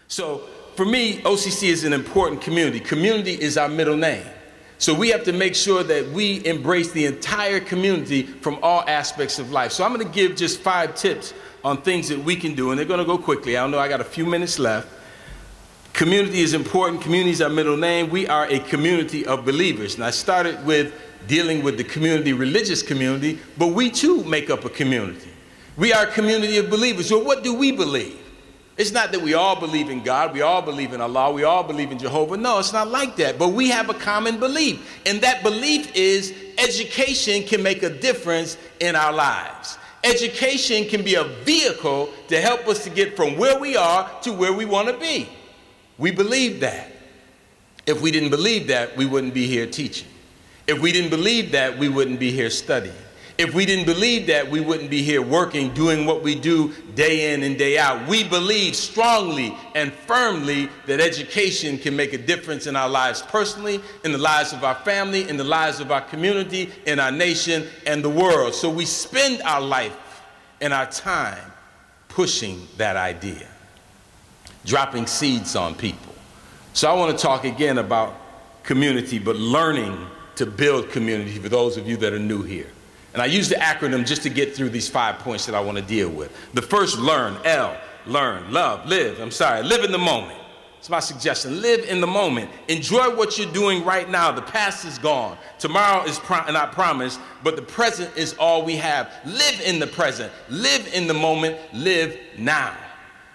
So for me, OCC is an important community. Community is our middle name. So we have to make sure that we embrace the entire community from all aspects of life. So I'm going to give just 5 tips on things that we can do, and they're going to go quickly. I know I got a few minutes left. Community is important. Community is our middle name. We are a community of believers. And I started with dealing with the community, religious community, but we too make up a community. We are a community of believers. So what do we believe? It's not that we all believe in God, we all believe in Allah, we all believe in Jehovah. No, it's not like that. But we have a common belief. And that belief is education can make a difference in our lives. Education can be a vehicle to help us to get from where we are to where we want to be. We believe that. If we didn't believe that, we wouldn't be here teaching. If we didn't believe that, we wouldn't be here studying. If we didn't believe that, we wouldn't be here working, doing what we do day in and day out. We believe strongly and firmly that education can make a difference in our lives personally, in the lives of our family, in the lives of our community, in our nation, and the world. So we spend our life and our time pushing that idea, dropping seeds on people. So I want to talk again about community, but learning to build community for those of you that are new here. And I use the acronym just to get through these 5 points that I want to deal with. The first, learn, L, learn, love, live, live in the moment. It's my suggestion, live in the moment. Enjoy what you're doing right now. The past is gone. Tomorrow is not promised, but the present is all we have. Live in the present, live in the moment, live now.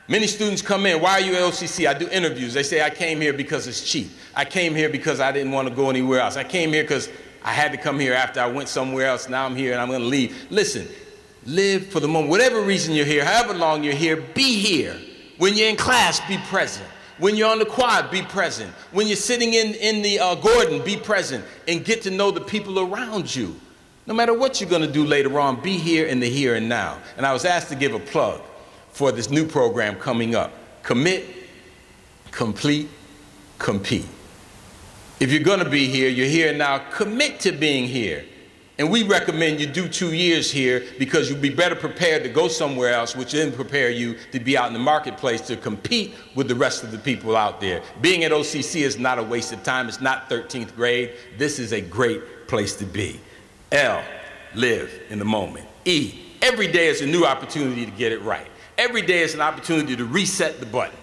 Many students come in, why are you at OCC? I do interviews. They say, I came here because it's cheap. I came here because I didn't want to go anywhere else. I came here because I had to come here after I went somewhere else. Now I'm here and I'm going to leave. Listen, live for the moment. Whatever reason you're here, however long you're here, be here. When you're in class, be present. When you're on the quad, be present. When you're sitting in the Gordon, be present and get to know the people around you. No matter what you're going to do later on, be here in the here and now. And I was asked to give a plug for this new program coming up. Commit, complete, compete. If you're going to be here, you're here now, commit to being here. And we recommend you do 2 years here because you'll be better prepared to go somewhere else, which then prepare you to be out in the marketplace to compete with the rest of the people out there. Being at OCC is not a waste of time. It's not 13th grade. This is a great place to be. L, live in the moment. E, every day is a new opportunity to get it right. Every day is an opportunity to reset the button.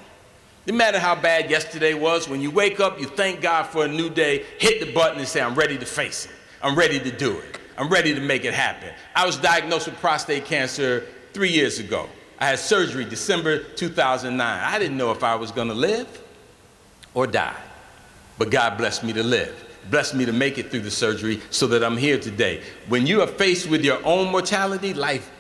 No matter how bad yesterday was, when you wake up, you thank God for a new day, hit the button and say, I'm ready to face it. I'm ready to do it. I'm ready to make it happen. I was diagnosed with prostate cancer 3 years ago. I had surgery December 2009. I didn't know if I was going to live or die, but God blessed me to live. Blessed me to make it through the surgery so that I'm here today. When you are faced with your own mortality, life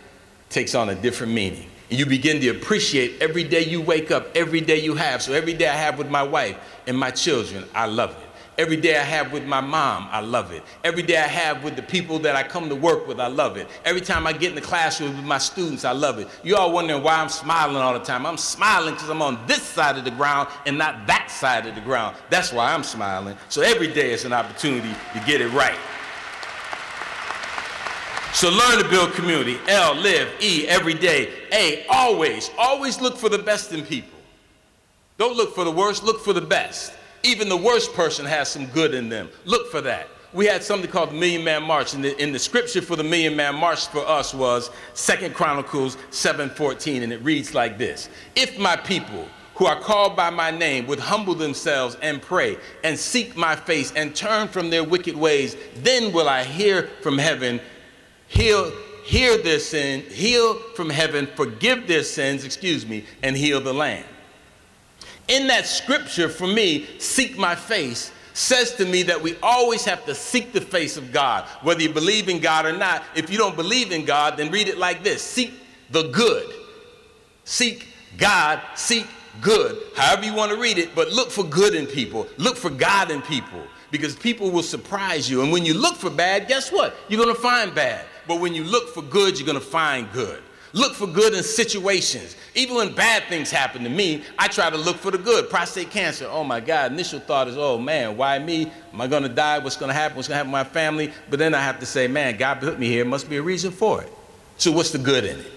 takes on a different meaning. And you begin to appreciate every day you wake up, every day you have. So every day I have with my wife and my children, I love it. Every day I have with my mom, I love it. Every day I have with the people that I come to work with, I love it. Every time I get in the classroom with my students, I love it. You all wondering why I'm smiling all the time. I'm smiling because I'm on this side of the ground and not that side of the ground. That's why I'm smiling. So every day is an opportunity to get it right. So learn to build community. L, live. E, every day. A, always look for the best in people. Don't look for the worst, look for the best. Even the worst person has some good in them. Look for that. We had something called the Million Man March, and the scripture for the Million Man March for us was 2 Chronicles 7:14, and it reads like this. If my people who are called by my name would humble themselves and pray and seek my face and turn from their wicked ways, then will I hear from heaven, heal their sin, heal from heaven, forgive their sins, and heal the land. In that scripture, for me, seek my face, says to me that we always have to seek the face of God, whether you believe in God or not. If you don't believe in God, then read it like this. Seek the good. Seek God, seek good. However you want to read it, but look for good in people. Look for God in people, because people will surprise you. And when you look for bad, guess what? You're going to find bad. But when you look for good, you're going to find good. Look for good in situations. Even when bad things happen to me, I try to look for the good. Prostate cancer, oh my God, initial thought is, oh man, why me? Am I going to die? What's going to happen? What's going to happen to my family? But then I have to say, man, God put me here. Must be a reason for it. So what's the good in it?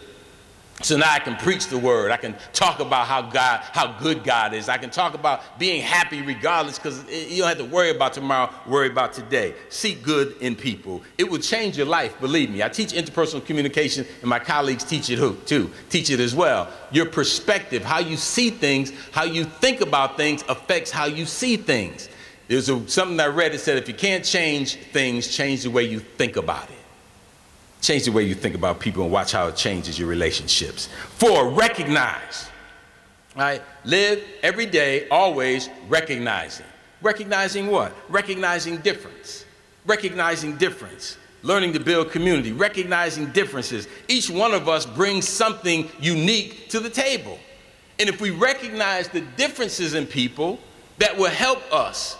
So now I can preach the word. I can talk about how good God is. I can talk about being happy regardless, because you don't have to worry about tomorrow, worry about today. Seek good in people. It will change your life, believe me. I teach interpersonal communication, and my colleagues teach it too. Teach it as well. Your perspective, how you see things, how you think about things affects how you see things. There's something I read that said, if you can't change things, change the way you think about it. Change the way you think about people and watch how it changes your relationships. 4, recognize. All right? Live every day, always recognizing. Recognizing what? Recognizing difference. Recognizing difference. Learning to build community. Recognizing differences. Each one of us brings something unique to the table. And if we recognize the differences in people, that will help us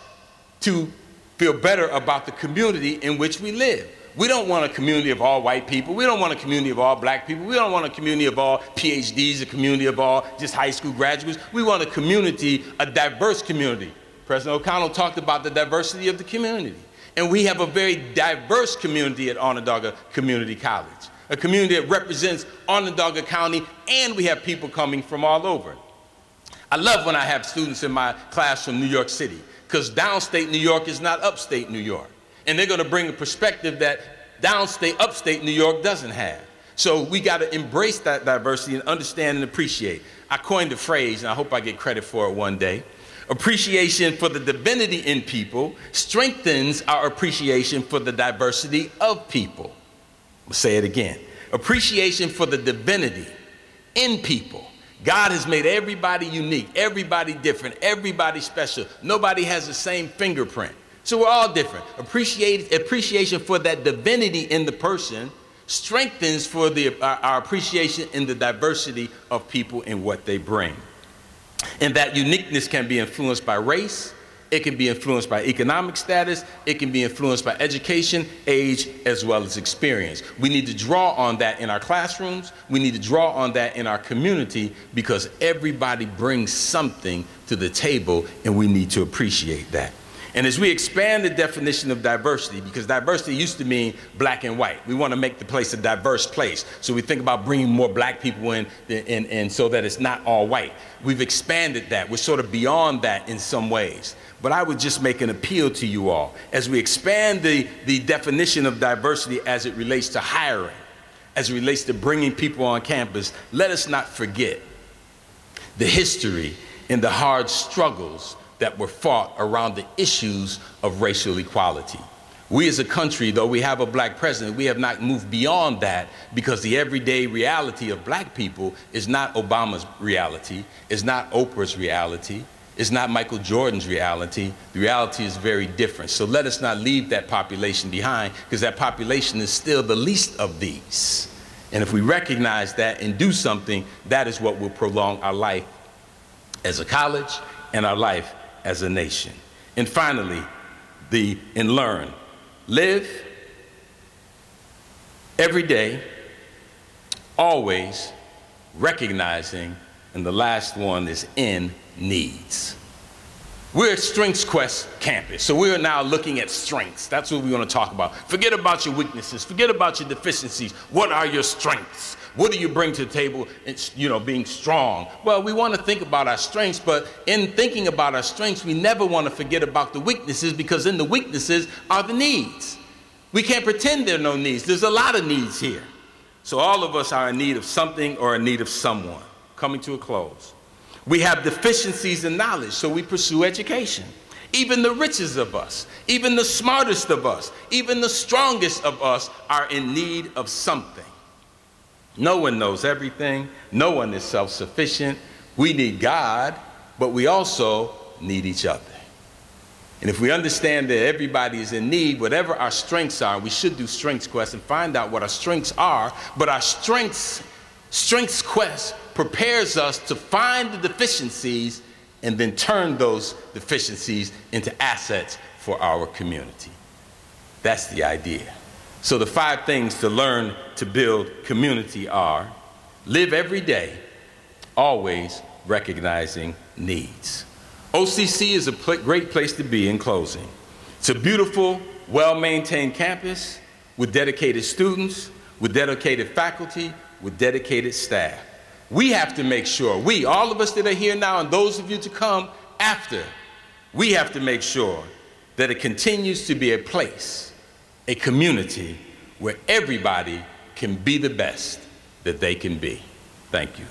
to feel better about the community in which we live. We don't want a community of all white people. We don't want a community of all black people. We don't want a community of all PhDs, a community of all just high school graduates. We want a community, a diverse community. President O'Connell talked about the diversity of the community. And we have a very diverse community at Onondaga Community College, a community that represents Onondaga County, and we have people coming from all over. I love when I have students in my class from New York City, because downstate New York is not upstate New York. And they're going to bring a perspective that downstate, upstate New York doesn't have. So we got to embrace that diversity and understand and appreciate. I coined the phrase, and I hope I get credit for it one day. Appreciation for the divinity in people strengthens our appreciation for the diversity of people. I'll say it again. Appreciation for the divinity in people. God has made everybody unique, everybody different, everybody special. Nobody has the same fingerprint. So we're all different. Appreciation for that divinity in the person strengthens for our appreciation in the diversity of people and what they bring. And that uniqueness can be influenced by race. It can be influenced by economic status. It can be influenced by education, age, as well as experience. We need to draw on that in our classrooms. We need to draw on that in our community, because everybody brings something to the table, and we need to appreciate that. And as we expand the definition of diversity, because diversity used to mean black and white. We want to make the place a diverse place. So we think about bringing more black people in, and so that it's not all white. We've expanded that. We're sort of beyond that in some ways. But I would just make an appeal to you all. As we expand the definition of diversity as it relates to hiring, as it relates to bringing people on campus, let us not forget the history and the hard struggles that were fought around the issues of racial equality. We as a country, though we have a black president, we have not moved beyond that, because the everyday reality of black people is not Obama's reality, is not Oprah's reality, is not Michael Jordan's reality. The reality is very different. So let us not leave that population behind, because that population is still the least of these. And if we recognize that and do something, that is what will prolong our life as a college and our life as a nation. And finally, learn. Live every day, always recognizing, and the last one is in needs. We're at Strengths Quest campus, so we're now looking at strengths. That's what we want to talk about. Forget about your weaknesses. Forget about your deficiencies. What are your strengths? What do you bring to the table, being strong? Well, we want to think about our strengths, but in thinking about our strengths, we never want to forget about the weaknesses, because in the weaknesses are the needs. We can't pretend there are no needs. There's a lot of needs here. So all of us are in need of something or in need of someone. Coming to a close. We have deficiencies in knowledge, so we pursue education. Even the richest of us, even the smartest of us, even the strongest of us are in need of something. No one knows everything. No one is self-sufficient. We need God, but we also need each other. And if we understand that everybody is in need, whatever our strengths are, we should do Strengths Quest and find out what our strengths are. But our Strengths Quest prepares us to find the deficiencies and then turn those deficiencies into assets for our community. That's the idea. So the 5 things to learn to build community are: live every day, always recognizing needs. OCC is a great place to be in closing. It's a beautiful, well-maintained campus with dedicated students, with dedicated faculty, with dedicated staff. we have to make sure, all of us that are here now and those of you to come after, we have to make sure that it continues to be a place, a community where everybody can be the best that they can be. Thank you.